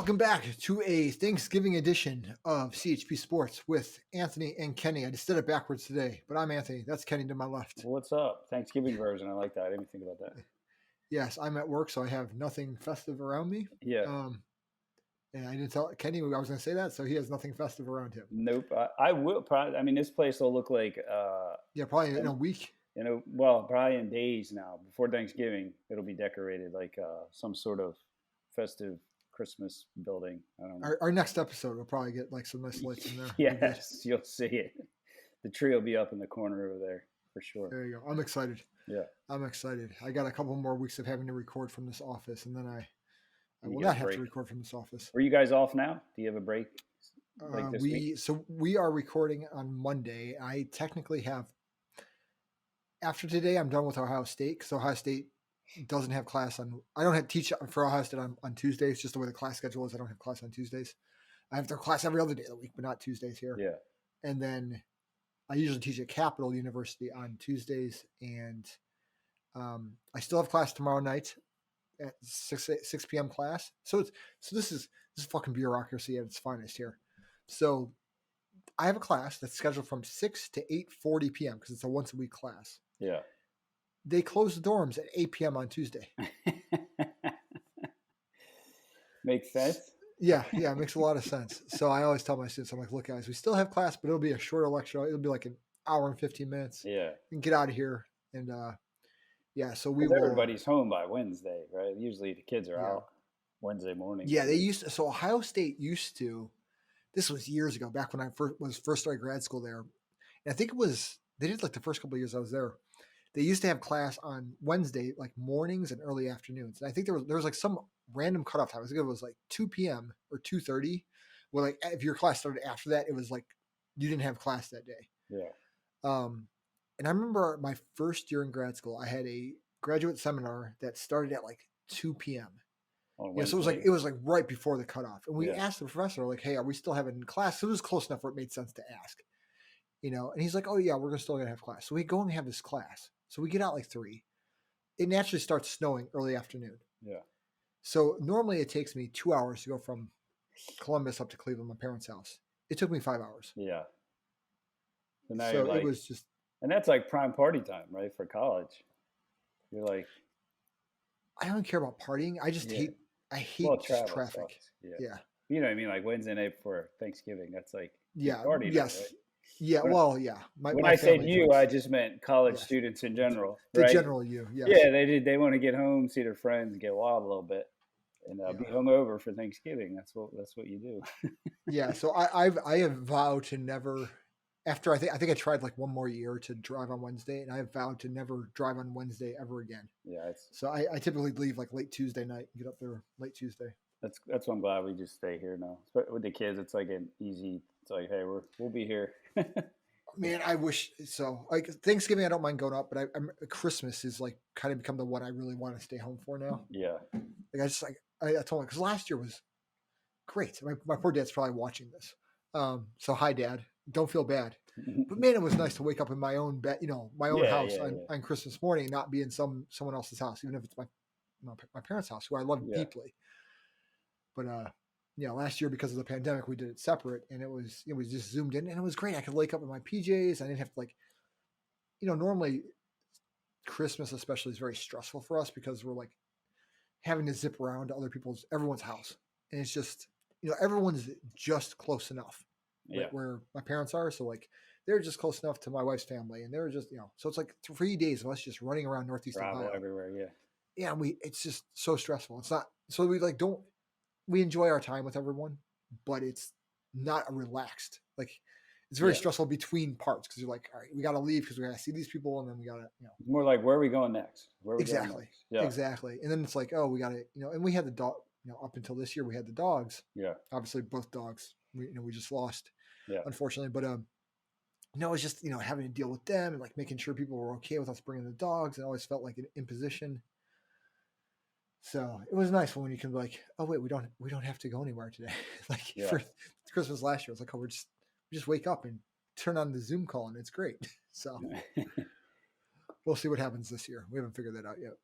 Welcome back to a Thanksgiving edition of CHP Sports with Anthony and Kenny. I just did it backwards today, but I'm Anthony. That's Kenny to my left. What's up? Thanksgiving version. I like that. I didn't think about that. Yes, I'm at work, so I have nothing festive around me. Yeah. And I didn't tell Kenny I was going to say that, so he has nothing festive around him. Nope. I will probably. I mean, this place will look like. Probably in a week. Probably in days now. Before Thanksgiving, it'll be decorated like some sort of festive Christmas building. I don't know. Our next episode will probably get like some nice lights in there. Yes, you'll see it. The tree will be up in the corner over there for sure. There you go. I'm excited. Yeah. I'm excited. I got a couple more weeks of having to record from this office, and then I will not have to record from this office. Are you guys off now? Do you have a break? Like this week? So we are recording on Monday. I technically have. After today, I'm done with Ohio State because Ohio State doesn't have class on. I don't have teach for Ohio State on Tuesdays. Just the way the class schedule is, I don't have class on Tuesdays. I have their class every other day of the week, but not Tuesdays here. Yeah. And then I usually teach at Capital University on Tuesdays, and I still have class tomorrow night at 6 p.m. class. So this is fucking bureaucracy at its finest here. So I have a class that's scheduled from 6 to 8:40 p.m. because it's a once a week class. Yeah. They close the dorms at 8 p.m. on Tuesday. Makes sense. Yeah, it makes a lot of sense. So I always tell my students, I'm like, look, guys, we still have class, but it'll be a shorter lecture. It'll be like an hour and 15 minutes. Yeah. And get out of here. And so everybody's home by Wednesday, right? Usually the kids are out Wednesday morning. Yeah, so Ohio State used to, this was years ago, back when I first started grad school there. And I think they did like the first couple of years I was there. They used to have class on Wednesday, like mornings and early afternoons. And I think there was like some random cutoff time. I think it was like 2 p.m. or 2:30. Well, like if your class started after that, it was like you didn't have class that day. Yeah. And I remember my first year in grad school, I had a graduate seminar that started at like 2 p.m. So it was like right before the cutoff. And we asked the professor, like, hey, are we still having class? So it was close enough where it made sense to ask. And he's like, oh yeah, we're still gonna have class. So we go and have this class. So we get out like 3. It naturally starts snowing early afternoon. Yeah. So normally it takes me 2 hours to go from Columbus up to Cleveland, my parents' house. It took me 5 hours. Yeah. So it was just. And that's like prime party time, right? For college. You're like. I don't care about partying. I just hate traffic. Yeah. You know what I mean? Like Wednesday night before Thanksgiving. That's like. Party night, right? Yeah, when I said you, I just meant college students in general. The general you, yes. Yeah, they want to get home, see their friends, and get wild a little bit, and be hungover for Thanksgiving. That's what you do. Yeah, so I have vowed to never. After I think I tried like one more year to drive on Wednesday, and I have vowed to never drive on Wednesday ever again. Yeah, so I typically leave like late Tuesday night and get up there late Tuesday. That's why I'm glad we just stay here now. But with the kids, it's like an easy. It's like, hey, we'll be here. Man, I wish so. Like Thanksgiving, I don't mind going up, but Christmas is like kind of become the one I really want to stay home for now. Yeah. Like I told him because last year was great. My poor dad's probably watching this. So hi, Dad. Don't feel bad. But man, it was nice to wake up in my own bed, my own house on Christmas morning, not be in someone else's house, even if it's my parents' house, who I love deeply. But last year because of the pandemic, we did it separate, and it was just zoomed in, and it was great. I could wake up in my PJs. I didn't have to normally Christmas especially is very stressful for us because we're like having to zip around to everyone's house, and it's just everyone's just close enough. Where my parents are, so like they're just close enough to my wife's family, and they're just so it's like 3 days of us just running around Northeast Ohio everywhere. Yeah, and it's just so stressful. It's not so we enjoy our time with everyone, but it's not a relaxed, like it's very stressful between parts because you're like, all right, we got to leave because we got to see these people, and then we got to It's more like, where are we going next? Exactly. And then it's like, oh, we got to and we had the dog up until this year we had the dogs. Yeah, obviously both dogs we just lost. Yeah. Unfortunately, but it's just having to deal with them and like making sure people were okay with us bringing the dogs. It always felt like an imposition. So it was nice when you can be like, oh wait, we don't have to go anywhere today. For Christmas last year, it's like, oh, we just wake up and turn on the Zoom call and it's great. So we'll see what happens this year. We haven't figured that out yet.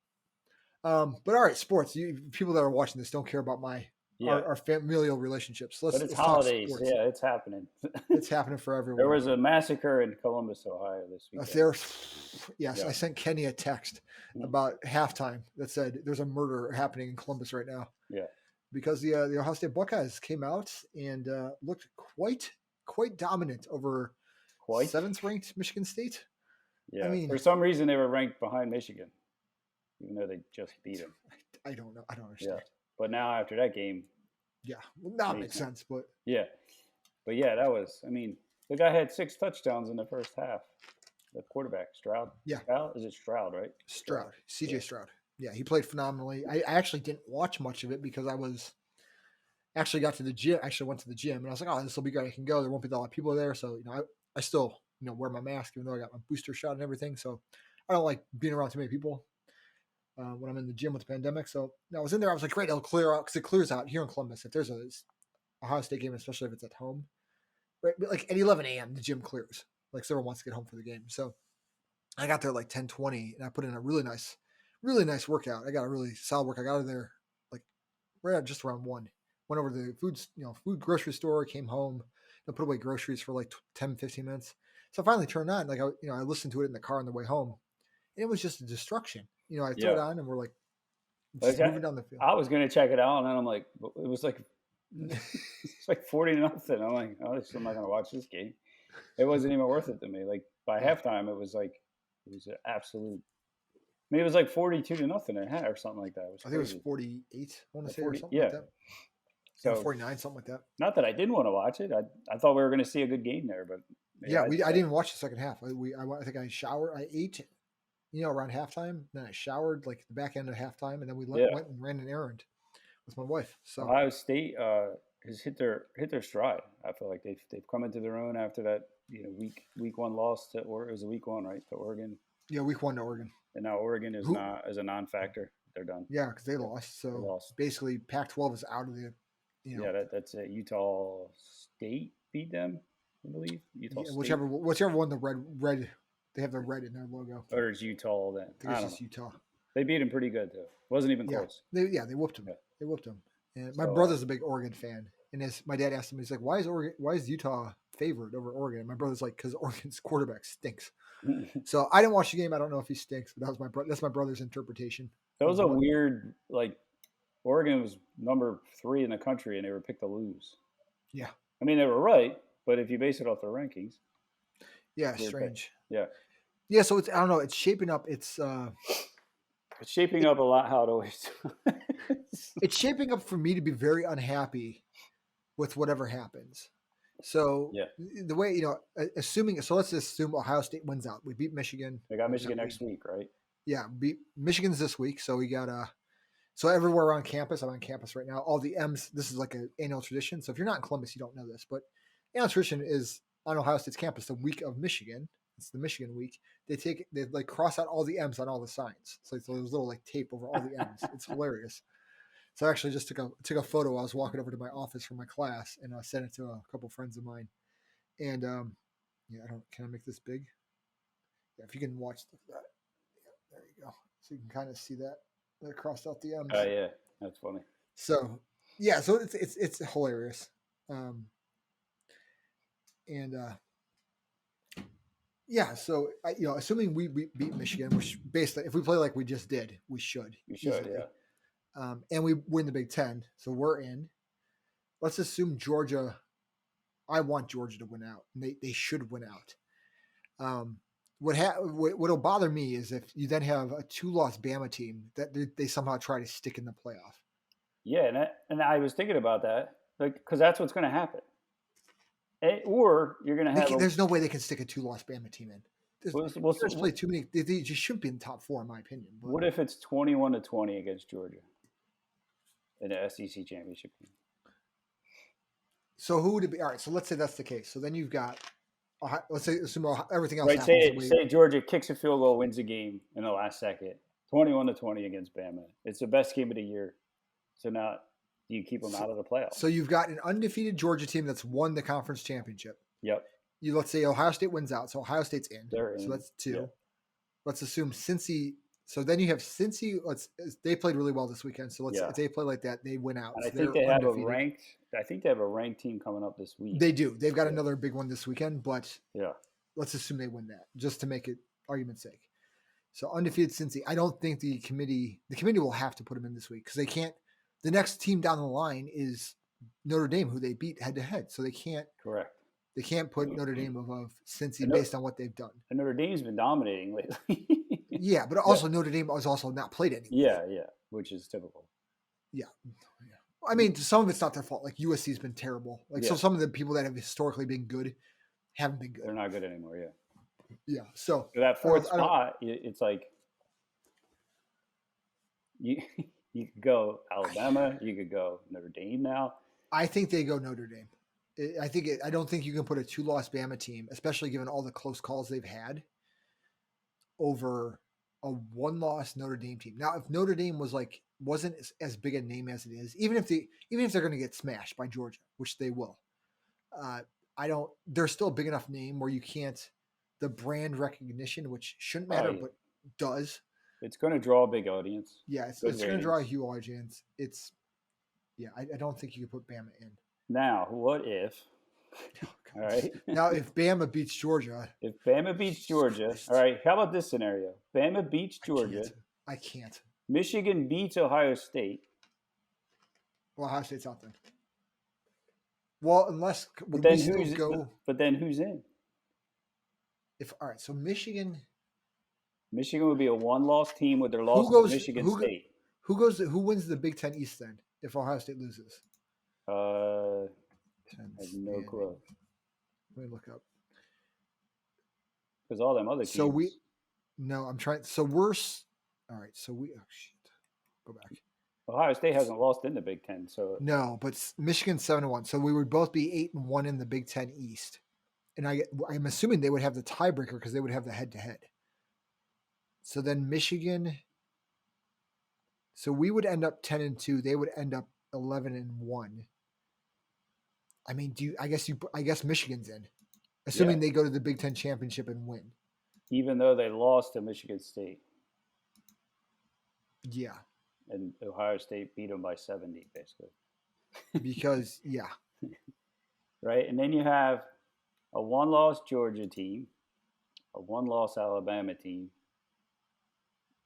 But all right, sports. People that are watching this don't care about my our familial relationships. But it's holidays. Yeah, it's happening. It's happening for everyone. There was a massacre in Columbus, Ohio this weekend. I sent Kenny a text about halftime that said there's a murder happening in Columbus right now. Yeah. Because the Ohio State Buckeyes came out and looked quite dominant over 7th-ranked Michigan State. Yeah, I mean, for some reason they were ranked behind Michigan, even though they just beat them. I don't know. I don't understand. Yeah. But now after that game, well, that makes sense. But yeah, that was. I mean, the guy had 6 touchdowns in the first half. The quarterback, Stroud. Yeah. Is it Stroud, right? Stroud. CJ Stroud. Yeah, he played phenomenally. I actually didn't watch much of it because I got to the gym. Actually went to the gym and I was like, oh, this will be great. I can go. There won't be a lot of people there. So, I still, wear my mask even though I got my booster shot and everything. So I don't like being around too many people when I'm in the gym with the pandemic. So I was in there. I was like, great, it'll clear out because it clears out here in Columbus. If there's a Ohio State game, especially if it's at home, right? But like at 11 a.m., the gym clears. Like everyone wants to get home for the game. So I got there like 10:20 and I put in a really nice workout. I got a really solid workout. I got out of there like right at just around 1. Went over to the food grocery store, came home, put away groceries for like 10, 15 minutes. So I finally turned on, I listened to it in the car on the way home. And it was just a destruction. I threw it on and we're like, just moving down the field. I was going to check it out and then I'm like, it was like, it's like 40-0. I'm like, oh, I'm not going to watch this game. It wasn't even worth it to me. Like by halftime, it was an absolute. I mean, it was like 42-0 at half or something like that. I think it was 48. I want to say 40, or something like that. So 49, something like that. Not that I didn't want to watch it. I thought we were going to see a good game there, but I didn't even watch the second half. I think I showered. I ate, around halftime. Then I showered like the back end of halftime, and then we went and ran an errand with my wife. So Ohio State has hit their stride. I feel like they've come into their own after that week 1 loss to, or it was a week 1, right, to Oregon. Yeah, week 1 to Oregon. And now Oregon is not as a non-factor. They're done. Yeah, because they lost. So basically, Pac-12 is out of the. Yeah, that's it. Utah State beat them, I believe. State. Whichever one, the red. They have the red in their logo. Or is Utah then? I think it's just Utah. They beat them pretty good though. Wasn't even close. They whooped them. Yeah. They whooped them. And my brother's a big Oregon fan, and my dad asked him, he's like, "Why is Utah favored over Oregon?" And my brother's like, "Because Oregon's quarterback stinks." So I didn't watch the game. I don't know if he stinks, but that's my brother's interpretation. That was a weird Oregon was number 3 in the country, and they were picked to lose. Yeah. I mean, they were right, but if you base it off their rankings. Yeah, strange. Yeah. Yeah, so I don't know. It's shaping up. It's shaping up a lot how it always It's shaping up for me to be very unhappy with whatever happens. So the way, let's assume Ohio State wins out. We beat Michigan. They got Michigan next week, right? Yeah, Michigan's this week. So we got so everywhere around campus, I'm on campus right now. All the M's, this is like an annual tradition. So if you're not in Columbus, you don't know this, but annual tradition is on Ohio State's campus, the week of Michigan. It's the Michigan week. They cross out all the M's on all the signs. So there's little tape over all the M's. It's hilarious. So I actually just took a photo. I was walking over to my office from my class and I sent it to a couple friends of mine. And can I make this big? Yeah, if you can watch that. Yeah, there you go. So you can kind of see that. They crossed out the M's. Oh yeah, that's funny. So yeah, so it's hilarious. So assuming we beat Michigan, which basically if we play like we just did, we should. We should, easily. Yeah. And we win the Big Ten, so we're in. Let's assume Georgia. I want Georgia to win out, and they should win out. What'll bother me is if you then have a 2-loss Bama team that they somehow try to stick in the playoff. Yeah, and I was thinking about that, because that's what's going to happen. Or you're going to have. There's no way they can stick a 2-loss Bama team in. We'll play too many. They just shouldn't be in the top 4, in my opinion. But what if it's 21-20 against Georgia in the SEC championship game? So who would it be? All right. So let's say that's the case. So then you've got. Let's say assume everything else. Right. Happens say Georgia kicks a field goal, wins the game in the last second, 21-20 against Bama. It's the best game of the year. So now, do you keep them out of the playoffs? So you've got an undefeated Georgia team that's won the conference championship. Yep. Let's say Ohio State wins out, so Ohio State's in. They're in. So that's 2. Yep. Let's assume Cincy So then you have Cincy. They played really well this weekend. So Yeah. if they play like that, they win out. And So I think they're they have undefeated. I think they have a ranked team coming up this week. They do. They've got another big one this weekend, but yeah, let's assume they win that just to make it argument's sake. So undefeated Cincy. I don't think the committee will have to put them in this week because they can't. The next team down the line is Notre Dame, who they beat head to head. So they can't. Correct. They can't put Notre Dame above Cincy based on what they've done. And Notre Dame's been dominating lately. Yeah, but also Notre Dame was also not played anymore. Yeah, which is typical. Yeah. I mean, some of it's not their fault. Like USC's been terrible. So some of the people that have historically been good haven't been good. They're not good anymore. Yeah. Yeah. So that fourth spot, it's like you could go Alabama, you could go Notre Dame now. I think they go Notre Dame. I don't think you can put a 2-loss Bama team, especially given all the close calls they've had, over a 1-loss Notre Dame team. Now, if Notre Dame wasn't as big a name as it is, even if they're going to get smashed by Georgia, which they will, they're still a big enough name where you can't, the brand recognition, which shouldn't matter, but does. It's going to draw a big audience. Yeah, it's going to draw a huge audience. I don't think you can put Bama in. Now, what if? All right. Now, if Bama beats Georgia. If Bama beats Georgia, all right. How about this scenario? Bama beats Georgia. I can't. Michigan beats Ohio State. Well, Ohio State's out then. Well, unless but then who's in? All right, so Michigan would be a 1-loss team with their loss to Michigan State. Who wins the Big Ten East then if Ohio State loses? I have no clue. Let me look up. Because all them other teams. I'm trying. So we're all right. So go back. Ohio State hasn't lost in the Big Ten, so no, but Michigan's 7-1. So we would both be 8-1 in the Big Ten East, and I'm assuming they would have the tiebreaker because they would have the head-to-head. So then Michigan. So we would end up 10-2. They would end up 11-1. I mean, I guess Michigan's in, assuming they go to the Big Ten championship and win. Even though they lost to Michigan State. Yeah. And Ohio State beat them by 70, basically. Because, right? And then you have a 1-loss Georgia team, a 1-loss Alabama team.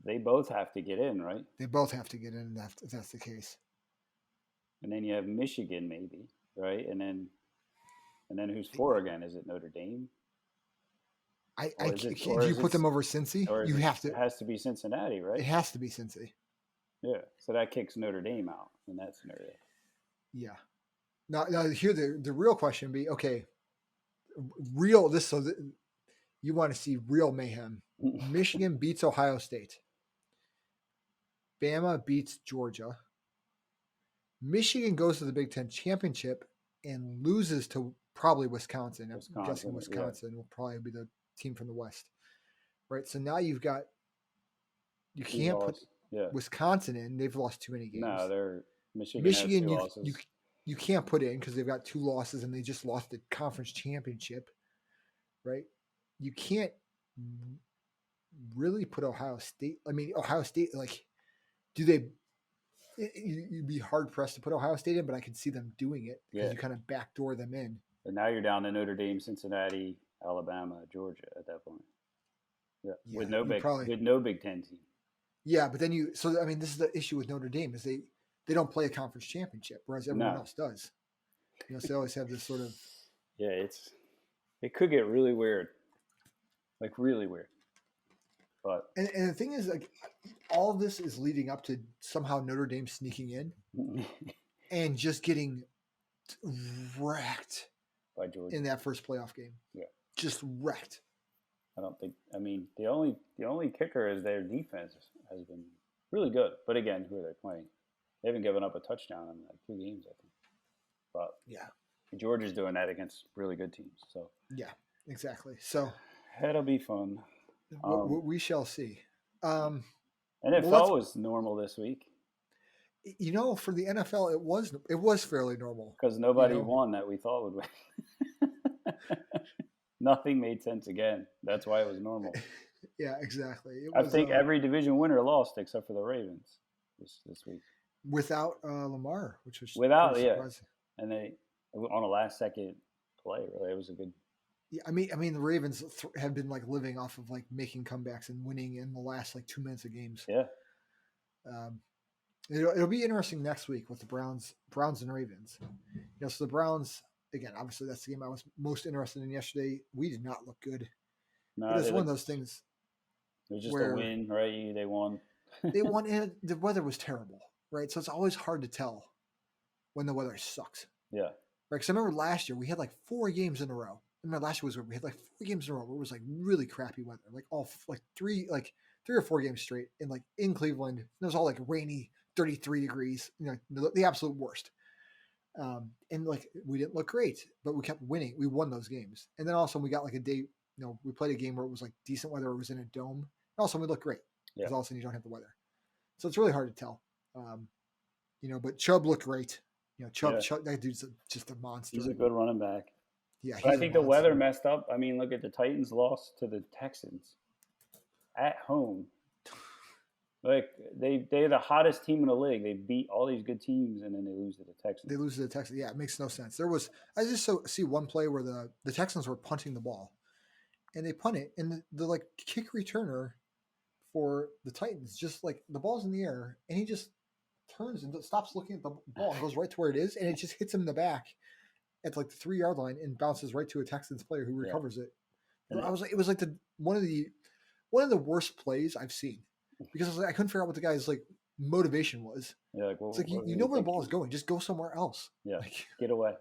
They both have to get in, right? They both have to get in if that's the case. And then you have Michigan, maybe, right? And then who's 4 again? Is it Notre Dame? Do you put them over Cincy? Or it has to be Cincinnati, right? It has to be Cincy. Yeah, so that kicks Notre Dame out in that scenario. Yeah. Now here the real question would be, okay, you want to see real mayhem. Michigan beats Ohio State. Bama beats Georgia. Michigan goes to the Big Ten championship and loses to probably Wisconsin. I'm guessing Wisconsin will probably be the team from the West. Right? So now you can't put Wisconsin in. They've lost too many games. No, Michigan has 2 losses. You can't put in because they've got 2 losses and they just lost the conference championship. Right? You can't really put Ohio State. I mean, Ohio State, you'd be hard pressed to put Ohio State in, but I could see them doing it because you kind of backdoor them in. And now you're down to Notre Dame, Cincinnati, Alabama, Georgia at that point. Yeah, with no Big Ten team. Yeah, but then this is the issue with Notre Dame is they don't play a conference championship, whereas everyone else does. So they always have this sort of. Yeah, it could get really weird, like really weird. But and the thing is, like, all of this is leading up to somehow Notre Dame sneaking in and just getting wrecked by Georgia in that first playoff game. Yeah, just wrecked. I don't think. I mean, the only kicker is their defense has been really good. But again, who are they playing? They haven't given up a touchdown in like 2 games, I think. But Georgia's doing that against really good teams. So yeah, exactly. So that'll be fun. We shall see. NFL was normal this week. For the NFL, it was fairly normal because nobody won that we thought would win. Nothing made sense again. That's why it was normal. Yeah, exactly. It I was think every division winner lost except for the Ravens this week. without Lamar, which was Without, pretty yeah, surprising. and they on a last second play. Really, it was a good. Yeah, I mean, the Ravens have been like living off of like making comebacks and winning in the last like 2 minutes of games. Yeah, Um, it'll be interesting next week with the Browns and Ravens. So the Browns again, obviously that's the game I was most interested in yesterday. We did not look good, but no, it's one of those things it was just a where win, right? They won. they won and the weather was terrible, right? So it's always hard to tell when the weather sucks. Yeah, Right? Because I remember last year we had like 4 games in a row. I remember last year was where we had like 4 games in a row where it was like really crappy weather, like all like three or 4 games straight in Cleveland. It was all like rainy, 33 degrees, the absolute worst. And like we didn't look great, but we kept winning. We won those games, and then also we got like a day. We played a game where it was like decent weather. It was in a dome. And also we looked great because all of a sudden you don't have the weather, so it's really hard to tell. But Chubb looked great. Chubb, that dude's just a monster. He's a good running back. Yeah, but I think the weather messed up. I mean, look at the Titans lost to the Texans at home. Like they're the hottest team in the league. They beat all these good teams, and then they lose to the Texans. They lose to the Texans. Yeah, it makes no sense. I just see one play where the Texans were punting the ball, and they punt it, and the like kick returner for the Titans just like the ball's in the air, and he just turns and stops looking at the ball and goes right to where it is, and it just hits him in the back at like the 3-yard line and bounces right to a Texans player who recovers it. And it was like one of the worst plays I've seen because I couldn't figure out what the guy's like motivation was. Yeah, like, it's like you know where the ball is going, just go somewhere else. Yeah, get away.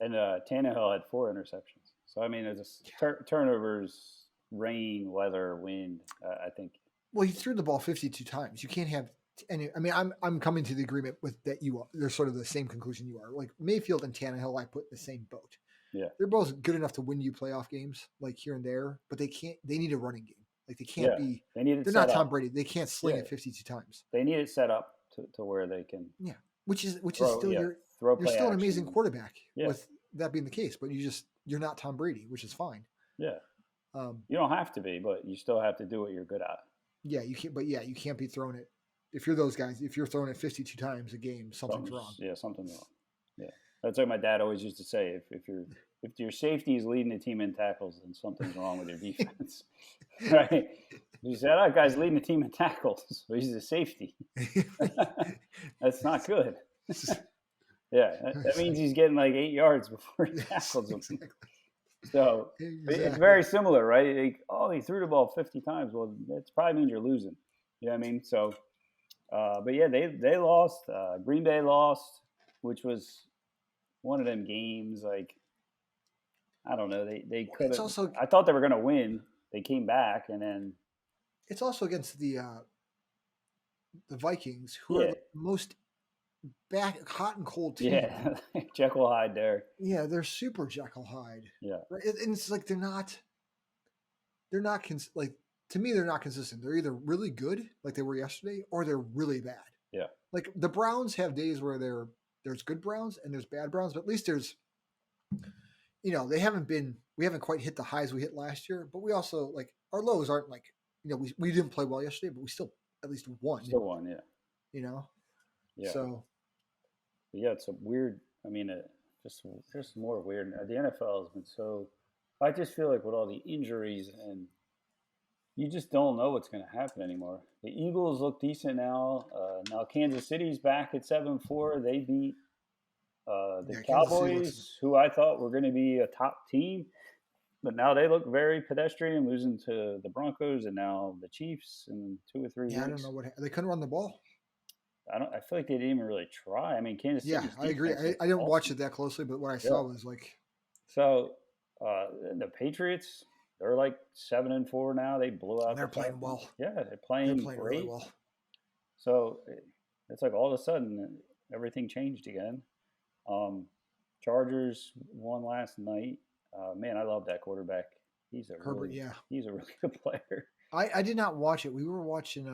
And Tannehill had 4 interceptions. So I mean, it's turnovers, rain, weather, wind. I think. Well, he threw the ball 52 times. You can't have any. I mean, I'm coming to the agreement with that. They're sort of the same conclusion you are. Like Mayfield and Tannehill, I put in the same boat. Yeah, they're both good enough to win you playoff games, like here and there, but they can't. They need a running game. Like they can't be. They're not Tom Brady. They can't sling it 52 times. They need it set up to where they can. Yeah, which is still you're still an amazing quarterback with that being the case, but you're not Tom Brady, which is fine. Yeah. You don't have to be, but you still have to do what you're good at. Yeah, you can't. But you can't be throwing it. If you're those guys, if you're throwing it 52 times a game, something's wrong. Yeah, something's wrong. Yeah, that's like my dad always used to say. If your safety is leading the team in tackles, then something's wrong with your defense. Right? He said, "That guy's leading the team in tackles, but he's a safety. That's not good." Yeah, that means he's getting like 8 yards before he tackles him. Exactly. So it's very similar, right? Like, he threw the ball 50 times. Well, that probably means you're losing. You know what I mean? So, but yeah, they lost. Green Bay lost, which was one of them games. Like, I don't know. They could have. I thought they were going to win. They came back, and then it's also against the Vikings, who are the most hot and cold team. Yeah, Jekyll Hyde there. Yeah, they're super Jekyll Hyde. Yeah, right? And it's like they're not like, to me, they're not consistent. They're either really good, like they were yesterday, or they're really bad. Yeah, like the Browns have days where there's good Browns and there's bad Browns, but at least there's, we haven't quite hit the highs we hit last year, but we also like our lows aren't like, we didn't play well yesterday, but we still at least won. Still won, yeah. Yeah. So. Yeah, it's a weird. I mean, just more weird. The NFL has been so. I just feel like with all the injuries, and you just don't know what's going to happen anymore. The Eagles look decent now. Now Kansas City's back at 7-4. They beat the Cowboys, who I thought were going to be a top team, but now they look very pedestrian, losing to the Broncos and now the Chiefs in 2 or 3 weeks. I don't know what they couldn't run the ball. I feel like they didn't even really try. I mean, Kansas City. Yeah, I agree. I didn't watch it that closely, but what I saw was like. So, the Patriots, they're like 7-4 now. They blew out. They're playing well. Yeah, they're playing great. Really well. So it's like all of a sudden everything changed again. Chargers won last night. Man, I love that quarterback. He's a really good player. I did not watch it. We were watching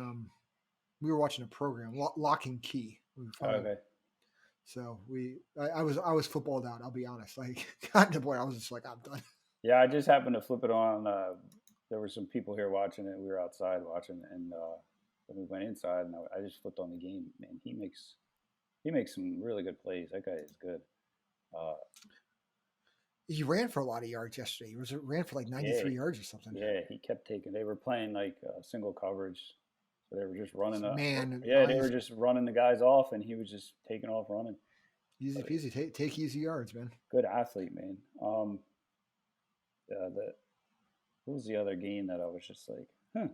a program, Lock and Key. Okay. So I was footballed out. I'll be honest. Like got to the point I was just like, I'm done. Yeah, I just happened to flip it on there were some people here watching it. We were outside watching, and then we went inside, and I just flipped on the game. Man, he makes some really good plays. That guy is good. He ran for a lot of yards yesterday. He ran for like 93 yards or something. Yeah, he kept taking. They were playing like single coverage, so they were just running up. Man, yeah, they were just running the guys off, and he was just taking off running. Easy peasy. Take easy yards, man. Good athlete, man. What was the other game that I was just like, I'm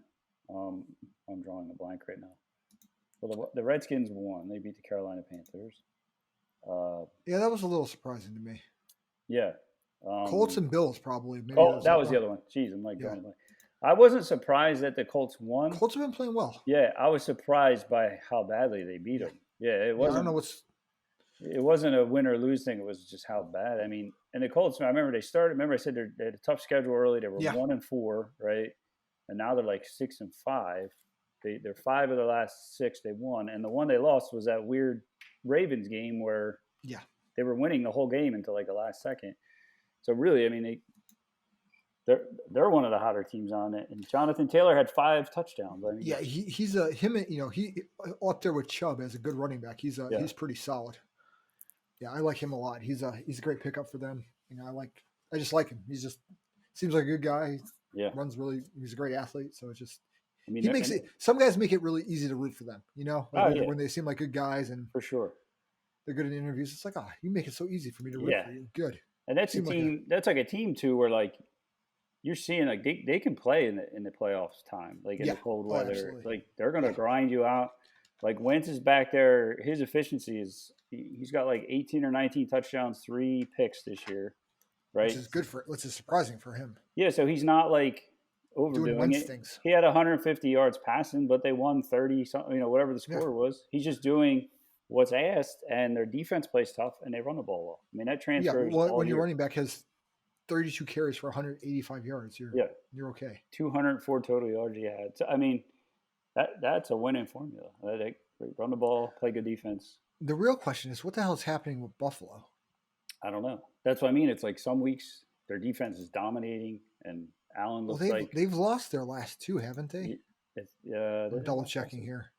drawing a blank right now. Well, the Redskins won. They beat the Carolina Panthers. Yeah, that was a little surprising to me. Yeah. Colts and Bills probably. Maybe that was the other one. Jeez, I'm like going blank. I wasn't surprised that the Colts won. Colts have been playing well. Yeah, I was surprised by how badly they beat them. Yeah, it wasn't. I don't know what's. It wasn't a win or lose thing. It was just how bad. I mean, and the Colts. I remember they started. Remember I said they had a tough schedule early. They were 1-4, right? And now they're like 6-5. They're 5 of the last 6 they won, and the one they lost was that weird Ravens game where they were winning the whole game until like the last second. So really, I mean, they're one of the hotter teams on it. And Jonathan Taylor had 5 touchdowns. I mean, he's he up there with Chubb as a good running back. He's pretty solid. Yeah, I like him a lot. He's a great pickup for them. You know, I just like him. He's just seems like a good guy. Runs really. He's a great athlete. So it's just. I mean, he makes it. Some guys make it really easy to root for them. You know, when they seem like good guys and for sure they're good in interviews. It's like, you make it so easy for me to root for you. Good. And that's a team. That's like a team too, where like you're seeing like they can play in the playoffs time, like in the cold weather. Absolutely. Like they're gonna grind you out. Like Wentz is back there. His efficiency is he's got like 18 or 19 touchdowns, 3 picks this year, right? Which is surprising for him. Yeah, so he's not like overdoing it. Things. He had 150 yards passing, but they won 30 something, you know, whatever the score was. He's just doing what's asked, and their defense plays tough, and they run the ball well. I mean, that transfers. Yeah, when your running back has 32 carries for 185 yards, you're okay. 204 total yards he had. So, I mean, that's a winning formula. They run the ball, play good defense. The real question is, what the hell is happening with Buffalo? I don't know. That's what I mean. It's like some weeks their defense is dominating, and Allen looks they've lost their last 2, haven't they? I'm double checking here. I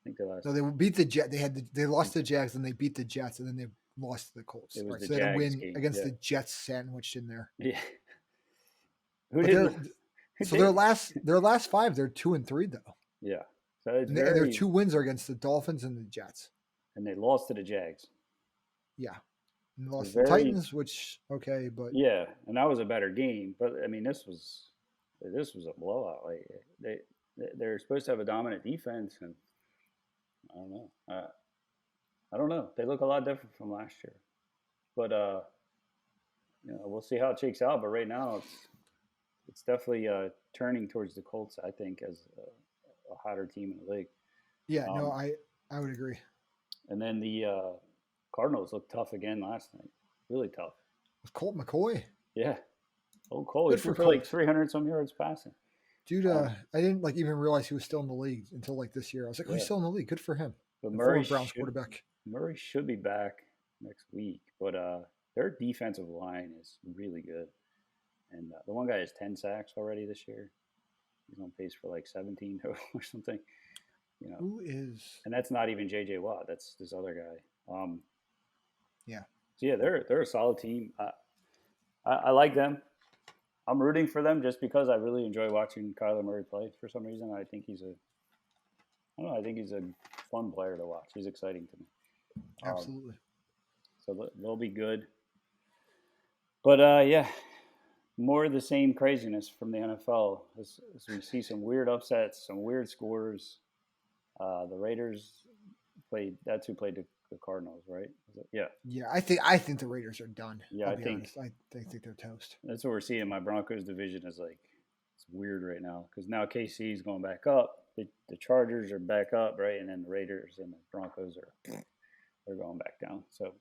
think they lost. No, they beat the Jets. They lost the Jags, and they beat the Jets, and then they lost to the Colts. It was the so they had a win game. against the Jets sandwiched in there. Yeah. Their last 5, they're 2-3 though. Yeah. So their 2 wins are against the Dolphins and the Jets. And they lost to the Jags. Yeah. And lost to the Titans, which but yeah, and that was a better game. But I mean, this was a blowout. Like they're supposed to have a dominant defense, and I don't know. I don't know. They look a lot different from last year, but we'll see how it shakes out. But right now, it's definitely turning towards the Colts, I think, as a hotter team in the league. Yeah, I would agree. And then the Cardinals looked tough again last night. Really tough. With Colt McCoy. Yeah. Oh, Cole. He threw for like 300 some yards passing. Dude, I didn't even realize he was still in the league until this year. I was like, he's still in the league. Good for him. But Browns quarterback. Murray should be back next week, but their defensive line is really good. And the one guy has 10 sacks already this year. He's on pace for like 17 or something. You know, who is? And that's not even J.J. Watt. That's this other guy. Yeah. So yeah, they're a solid team. I like them. I'm rooting for them just because I really enjoy watching Kyler Murray play for some reason. I think he's a fun player to watch. He's exciting to me. Absolutely. So they'll be good. But more of the same craziness from the NFL as we see some weird upsets, some weird scores. The Raiders played. That's who played the Cardinals, right? Yeah. Yeah, I think the Raiders are done. Yeah, I think they're toast. That's what we're seeing. My Broncos division is like it's weird right now because now KC is going back up. The Chargers are back up, right, and then the Raiders and the Broncos they're going back down. So,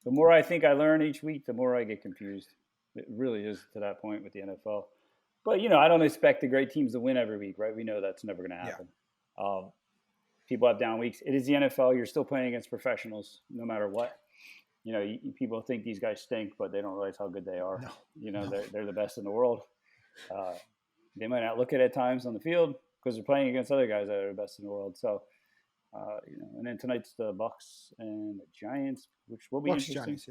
the more I think I learn each week, the more I get confused. It really is to that point with the NFL. But I don't expect the great teams to win every week, right? We know that's never going to happen. Yeah. People have down weeks. It is the NFL. You're still playing against professionals, no matter what. people think these guys stink, but they don't realize how good they are. No. They're the best in the world. They might not look at times on the field because they're playing against other guys that are the best in the world. So, and then tonight's the Bucks and the Giants, which will be interesting. Giants,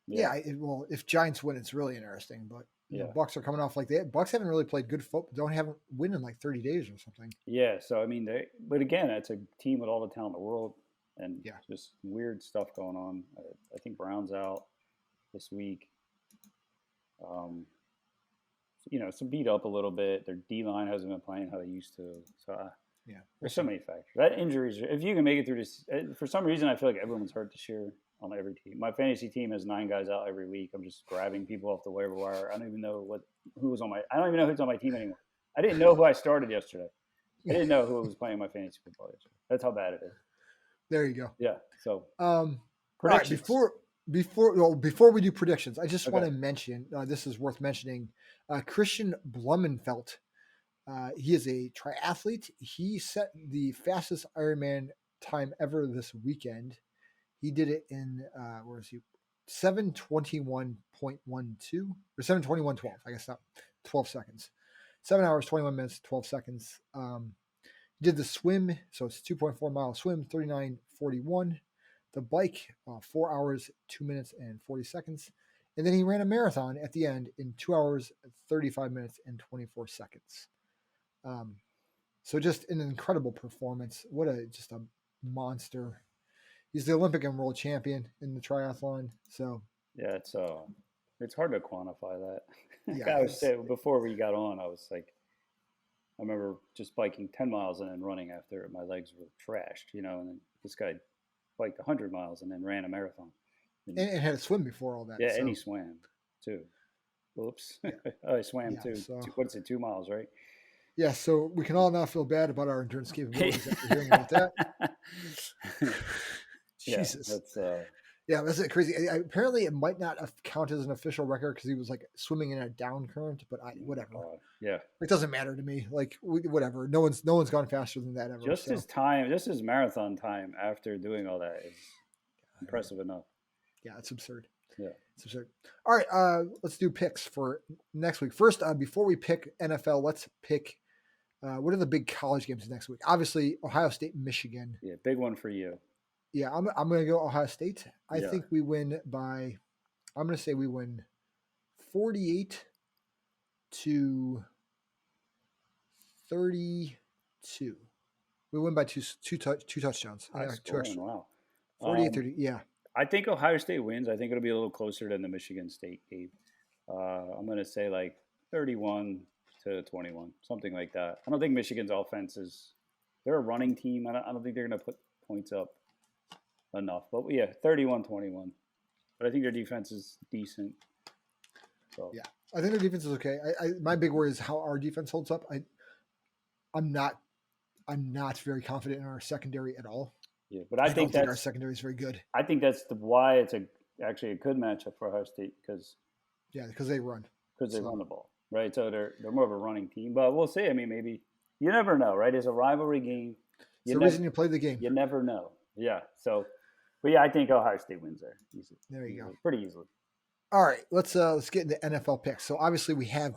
yeah. Well, if Giants win, it's really interesting. But Bucks are coming off Bucks haven't really played good football. Haven't win in like 30 days or something. Yeah. So I mean, but again, it's a team with all the talent in the world, and just weird stuff going on. I think Brown's out this week. Some beat up a little bit. Their D line hasn't been playing how they used to. So there's so many factors. That injuries. If you can make it through this, for some reason, I feel like everyone's hurt this year on every team. My fantasy team has 9 guys out every week. I'm just grabbing people off the waiver wire. I don't even know who's on my team anymore. I didn't know who I started yesterday. I didn't know who was playing my fantasy football yesterday. That's how bad it is. There you go. Yeah. So predictions. Right, before we do predictions, I just want to mention this is worth mentioning. Kristian Blummenfelt. He is a triathlete. He set the fastest Ironman time ever this weekend. He did it in 7:21.12 or 7:21.12. I guess not 12 seconds. 7 hours 21 minutes 12 seconds. He did the swim, so it's 2.4 mile swim, 39:41. The bike, 4 hours 2 minutes and 40 seconds. And then he ran a marathon at the end in 2 hours 35 minutes and 24 seconds. So just an incredible performance. Just a monster. He's the Olympic and world champion in the triathlon. So yeah, it's hard to quantify that. I was saying before we got on, I was like, I remember just biking 10 miles and then running after it. My legs were trashed, and then this guy biked 100 miles and then ran a marathon. And had to swim before all that. Yeah, and he swam too. Whoops. I swam too. So, what's it, 2 miles, right? Yeah, so we can all now feel bad about our endurance capabilities after hearing about that. Jesus. That's crazy. Apparently, it might not count as an official record because he was like swimming in a down current, but whatever. It doesn't matter to me. Like whatever. No one's gone faster than that ever. Just his marathon time after doing all that is impressive enough. Yeah, it's absurd. Yeah, it's absurd. All right, let's do picks for next week. First, before we pick NFL, let's pick what are the big college games next week? Obviously, Ohio State, Michigan. Yeah, big one for you. Yeah, I'm going to go Ohio State. I think we win by. I'm going to say we win 48-32. We win by two touchdowns. Wow. 48-30. Yeah. I think Ohio State wins. I think it'll be a little closer than the Michigan State game. I'm going to say like 31-21, something like that. I don't think Michigan's offense they're a running team. I don't think they're going to put points up enough. But yeah, 31-21. But I think their defense is decent. So. Yeah, I think their defense is okay. My big worry is how our defense holds up. I'm not very confident in our secondary at all. Yeah, but I think our secondary is very good. I think that's why it's actually a good matchup for Ohio State because they run. Because they run the ball, right? So they're more of a running team. But we'll see. I mean, maybe you never know, right? It's a rivalry game. It's the reason you play the game. You never know. Yeah. So, but yeah, I think Ohio State wins there. Easily. There you go. Pretty easily. All right, let's get into NFL picks. So obviously we have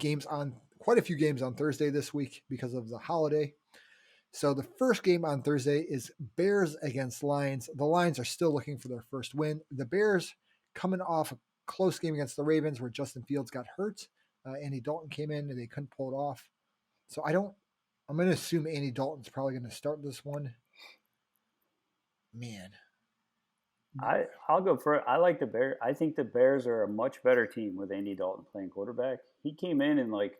quite a few games on Thursday this week because of the holiday. So the first game on Thursday is Bears against Lions. The Lions are still looking for their first win. The Bears coming off a close game against the Ravens where Justin Fields got hurt. Andy Dalton came in and they couldn't pull it off. So I'm going to assume Andy Dalton's probably going to start this one. Man. I'll go for it. I like the Bears. I think the Bears are a much better team with Andy Dalton playing quarterback. He came in like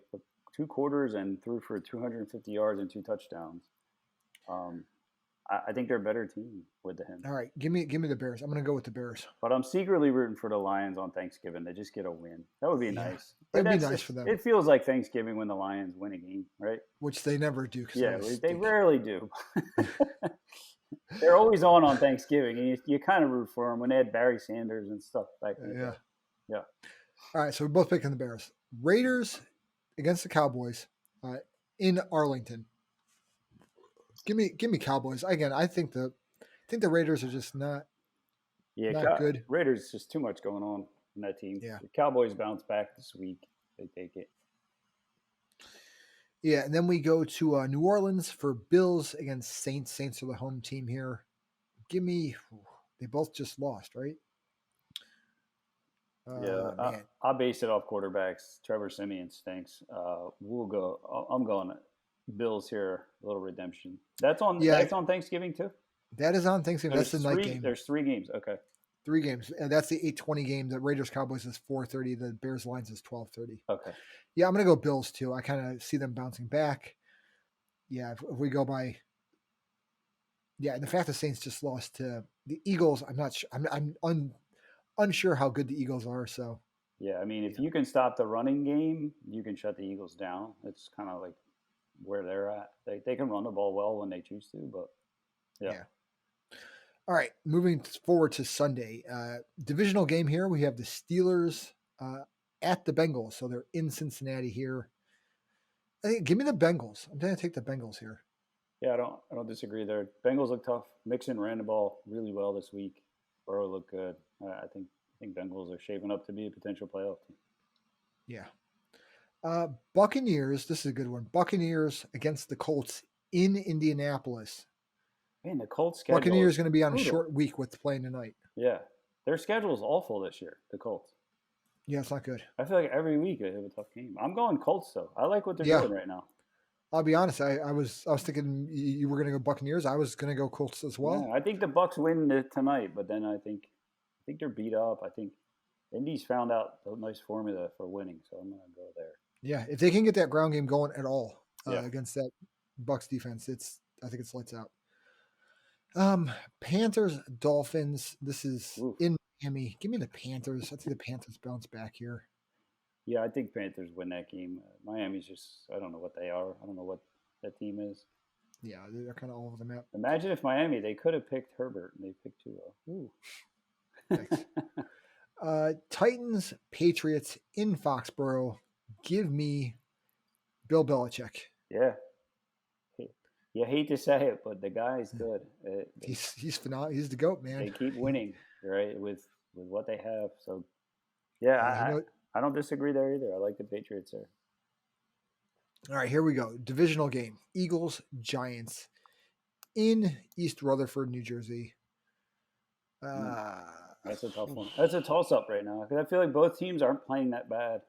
2 quarters and threw for 250 yards and 2 touchdowns. I think they're a better team with him. All right, give me the Bears. I'm going to go with the Bears. But I'm secretly rooting for the Lions on Thanksgiving. They just get a win. That would be nice. It would be nice for them. It feels like Thanksgiving when the Lions win a game, right? Which they never do. Yeah, they rarely do. They're always on Thanksgiving, and you kind of root for them when they had Barry Sanders and stuff back then. Yeah. All right, so we're both picking the Bears. Raiders against the Cowboys in Arlington. Give me Cowboys again. I think the Raiders are just not Yeah, Not good. Raiders, just too much going on in that team. Yeah. The Cowboys bounce back this week. They take it. Yeah, and then we go to New Orleans for Bills against Saints. Saints are the home team here. Give me. They both just lost, right? Yeah, Man. I base it off quarterbacks. Trevor Siemian stinks. We'll go. I'm going Bills here. A little redemption. That's on. Yeah, That's on Thanksgiving too. that is on Thanksgiving. That's the night game. There's 3 games. Okay. 3 games, and that's the 8:20 game. The Raiders Cowboys is 4:30. The Bears Lions is 12:30. Okay. Yeah, I'm gonna go Bills too. I kind of see them bouncing back. Yeah, if we go by. Yeah, and the fact the Saints just lost to the Eagles, I'm not sure. I'm unsure how good the Eagles are. So. Yeah, I mean, if you can stop the running game, you can shut the Eagles down. It's kind of like where they're at. They can run the ball well when they choose to, but yeah. All right, moving forward to Sunday. Divisional game here. We have the Steelers at the Bengals. So they're in Cincinnati here. Give me the Bengals. I'm going to take the Bengals here. Yeah, I don't disagree there. Bengals look tough. Mixon ran the ball really well this week. Burrow looked good. I think Bengals are shaping up to be a potential playoff team. Yeah. Buccaneers. This is a good one. Buccaneers against the Colts in Indianapolis. Man, the Colts schedule. Buccaneers going to be on a short week with playing tonight. Yeah, their schedule is awful this year. The Colts. Yeah, it's not good. I feel like every week they have a tough game. I'm going Colts though. I like what they're doing right now. I'll be honest. I was thinking you were going to go Buccaneers. I was going to go Colts as well. Yeah, I think the Bucs win tonight, but then I think they're beat up. I think Indy's found out a nice formula for winning, so I'm going to go there. Yeah, if they can get that ground game going at all against that Bucs defense, I think it's lights out. Panthers, Dolphins. This is in Miami. Give me the Panthers. I think the Panthers bounce back here. Yeah, I think Panthers win that game. Miami's just, I don't know what they are. I don't know what that team is. Yeah, they're kind of all over the map. Imagine if Miami, they could have picked Herbert and they picked Tua. Ooh. Thanks. Titans, Patriots in Foxborough. Give me Bill Belichick. Yeah. You hate to say it, but the guy's good. He's phenomenal. He's the GOAT, man. They keep winning, right, with what they have. So, yeah, I don't disagree there either. I like the Patriots there. All right, here we go. Divisional game. Eagles, Giants in East Rutherford, New Jersey. That's a tough one. That's a toss-up right now because I feel like both teams aren't playing that bad.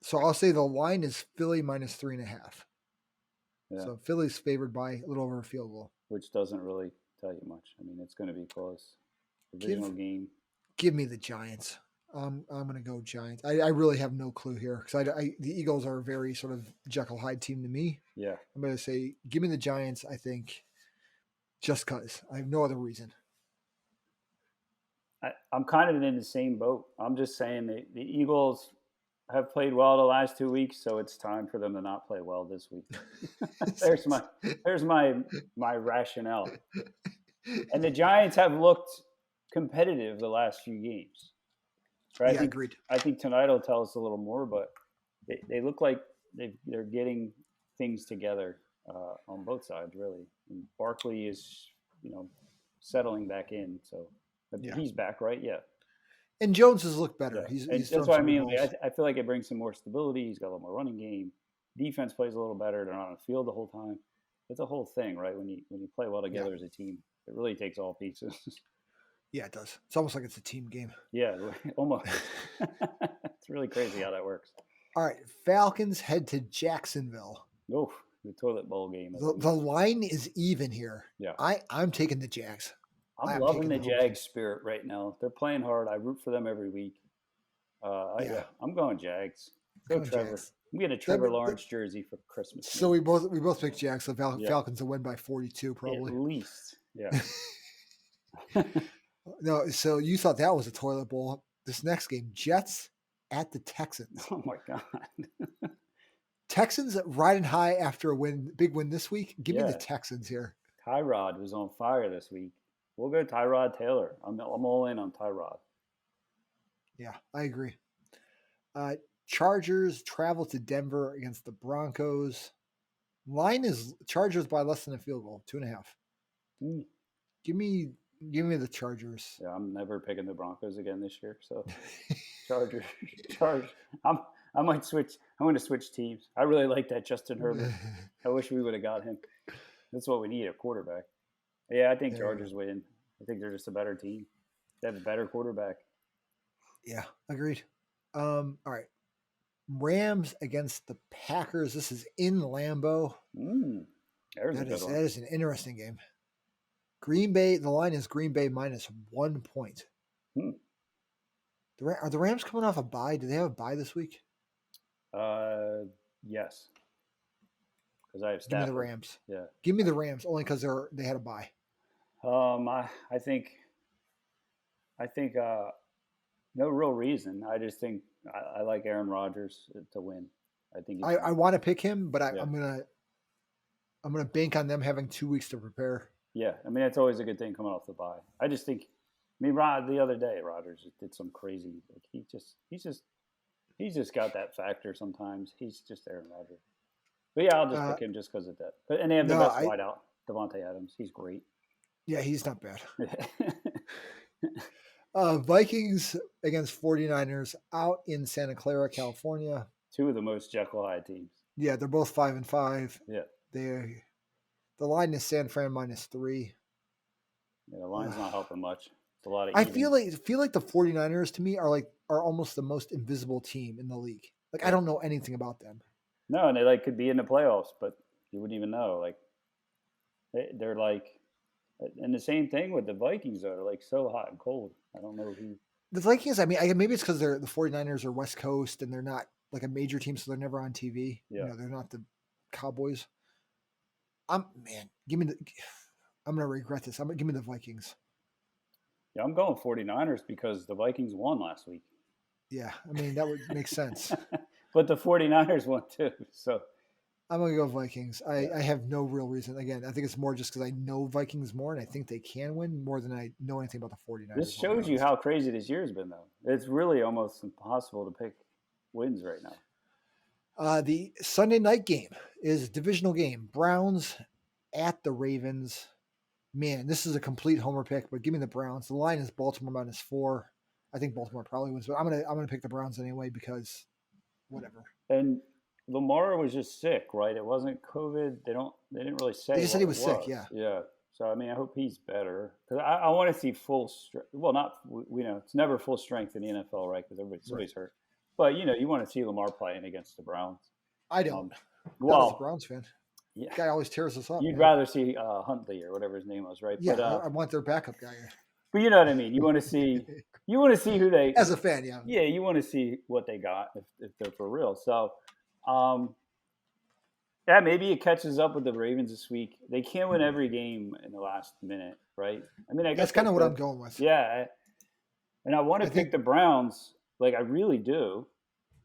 So I'll say the line is Philly minus 3.5. Yeah. So Philly's favored by a little over a field goal. Which doesn't really tell you much. I mean, it's going to be close. Divisional game. Give me the Giants. I'm going to go Giants. I really have no clue here because the Eagles are a very sort of Jekyll Hyde team to me. Yeah. I'm going to say give me the Giants, I think, just because. I have no other reason. I'm kind of in the same boat. I'm just saying the Eagles have played well the last 2 weeks, so it's time for them to not play well this week. there's my rationale. And the Giants have looked competitive the last few games. Right? Yeah, agreed. I think tonight will tell us a little more, but they look like they're getting things together on both sides, really. And Barkley is, settling back in, so he's back, right? Yeah. And Jones has looked better. Yeah. That's what I mean. I feel like it brings some more stability. He's got a little more running game. Defense plays a little better. They're not on the field the whole time. It's a whole thing, right? When you play well together as a team, it really takes all pieces. Yeah, it does. It's almost like it's a team game. Yeah, almost. It's really crazy how that works. All right, Falcons head to Jacksonville. Oh, the toilet bowl game. The line is even here. Yeah, I'm taking the Jags. I'm loving the Jags spirit right now. They're playing hard. I root for them every week. I'm going Jags. Go Trevor. Jags. I'm getting a Trevor Lawrence jersey for Christmas. So we both picked Jags. So Falcons will win by 42 probably. At least, yeah. No, so you thought that was a toilet bowl. This next game, Jets at the Texans. Oh my God. Texans riding high after big win this week. Give me the Texans here. Tyrod was on fire this week. We'll go Tyrod Taylor. I'm all in on Tyrod. Yeah, I agree. Chargers travel to Denver against the Broncos. Line is Chargers by less than a field goal, 2.5. Give me Give me the Chargers. Yeah, I'm never picking the Broncos again this year. So Chargers, Chargers. I might switch. I'm going to switch teams. I really like that Justin Herbert. I wish we would have got him. That's what we need, a quarterback. Yeah, I think Chargers win. I think they're just a better team. They have a better quarterback. Yeah, agreed. All right. Rams against the Packers. This is in Lambeau. That is an interesting game. Green Bay, the line is Green Bay minus 1 point. Are the Rams coming off a bye? Do they have a bye this week? Yes. Because I have Stafford. Give me the Rams. Yeah. Give me the Rams only because they had a bye. I think no real reason. I just think I like Aaron Rodgers to win. I think I want to pick him, but I'm gonna bank on them having 2 weeks to prepare. Yeah, I mean, it's always a good thing coming off the bye. I just think, the other day, Rodgers did some crazy. Like he's just got that factor. Sometimes he's just Aaron Rodgers. But yeah, I'll just pick him just because of that. And they have the best wideout, Devontae Adams. He's great. Yeah, he's not bad. Vikings against 49ers out in Santa Clara, California. Two of the most Jekyll Hyde teams. Yeah, they're both 5-5. Yeah. The line is San Fran minus 3. Yeah, the line's not helping much. It's a lot of. I feel like the 49ers to me are almost the most invisible team in the league. Like I don't know anything about them. No, and they could be in the playoffs, but you wouldn't even know. Like they're like, and the same thing with the Vikings though. They're like so hot and cold. I don't know who. The Vikings. I mean, maybe it's because the 49ers are West Coast and they're not like a major team, so they're never on TV. Yeah. They're not the Cowboys. I'm gonna regret this. Give me the Vikings. Yeah, I'm going 49ers because the Vikings won last week. Yeah, I mean that would make sense. But the 49ers won too, so I'm gonna go Vikings. I have no real reason. Again, I think it's more just because I know Vikings more and I think they can win more than I know anything about the 49ers. This shows you how crazy this year's been, though. It's really almost impossible to pick wins right now. The Sunday night game is a divisional game. Browns at the Ravens. Man, this is a complete homer pick, but give me the Browns. The line is Baltimore minus 4. I think Baltimore probably wins, but I'm gonna pick the Browns anyway because whatever. And Lamar was just sick, right? It wasn't COVID. They didn't really say. They just said he was sick. Yeah. Yeah. So I mean, I hope he's better because I want to see full strength. Well, not it's never full strength in the NFL, right? Because somebody's hurt. But you want to see Lamar playing against the Browns. I don't. Well, as a Browns fan. Yeah. Guy always tears us up. You'd rather see Huntley or whatever his name was, right? Yeah, but, I want their backup guy. But you know what I mean. You want to see who they. As a fan, yeah. Yeah, you want to see what they got if they're for real. So, maybe it catches up with the Ravens this week. They can't win every game in the last minute, right? I mean, I guess that's kind of what I'm going with. Yeah, and I want to pick the Browns. Like I really do.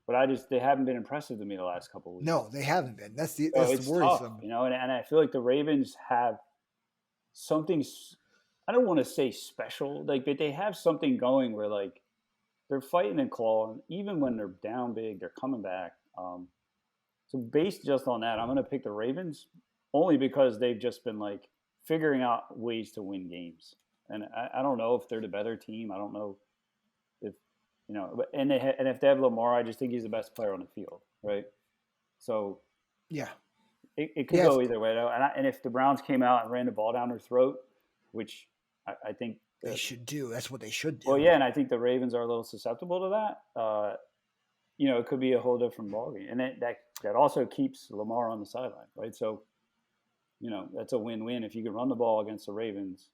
But they haven't been impressive to me the last couple of weeks. No, they haven't been. That's the worrisome. Tough, and I feel like the Ravens have something. I don't want to say special, but they have something going where they're fighting and clawing, even when they're down big, they're coming back. So based just on that, I'm going to pick the Ravens only because they've just been figuring out ways to win games, and I don't know if they're the better team. I don't know. And if they have Lamar, I just think he's the best player on the field, right? So, yeah, it could go either way, though. And if the Browns came out and ran the ball down their throat, which I think they should do, that's what they should do. Well, yeah, and I think the Ravens are a little susceptible to that. It could be a whole different ballgame, and that also keeps Lamar on the sideline, right? So, that's a win-win if you can run the ball against the Ravens.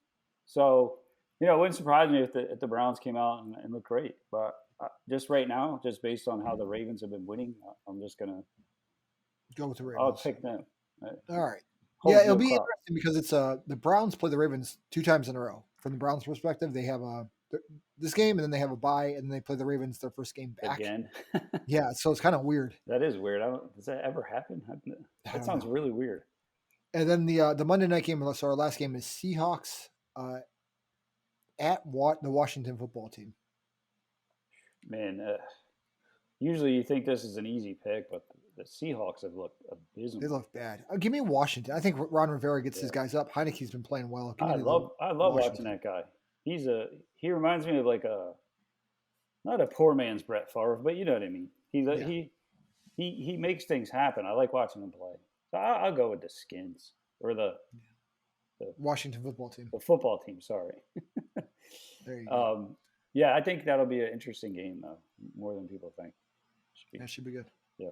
So. It wouldn't surprise me if the Browns came out and looked great. But just right now, just based on how the Ravens have been winning, I'm just going to go with the Ravens. I'll pick them. All right. Yeah, it'll be interesting because it's the Browns play the Ravens 2 times in a row. From the Browns' perspective, they have this game, and then they have a bye, and then they play the Ravens their first game back. Again? Yeah, so it's kind of weird. That is weird. Does that ever happen? That sounds really weird. And then the Monday night game, so our last game is Seahawks at the Washington football team. Man, usually you think this is an easy pick, but the Seahawks have looked abysmal. They look bad. Give me Washington. I think Ron Rivera gets his guys up. Heineke's been playing well. I love watching that guy. He reminds me of like not a poor man's Brett Favre, but you know what I mean. He makes things happen. I like watching him play. So I'll go with the Skins or the Washington football team. The football team. Sorry. There you go. Yeah, I think that'll be an interesting game though, more than people think. That should be good. Yeah.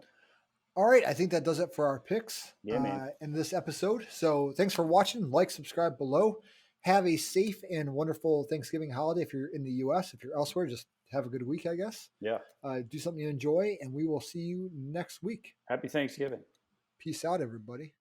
All right, I think that does it for our picks in this episode. So thanks for watching. Like, subscribe below. Have a safe and wonderful Thanksgiving holiday if you're in the U.S. If you're elsewhere, just have a good week, I guess. Yeah. Do something you enjoy, and we will see you next week. Happy Thanksgiving. Peace out, everybody.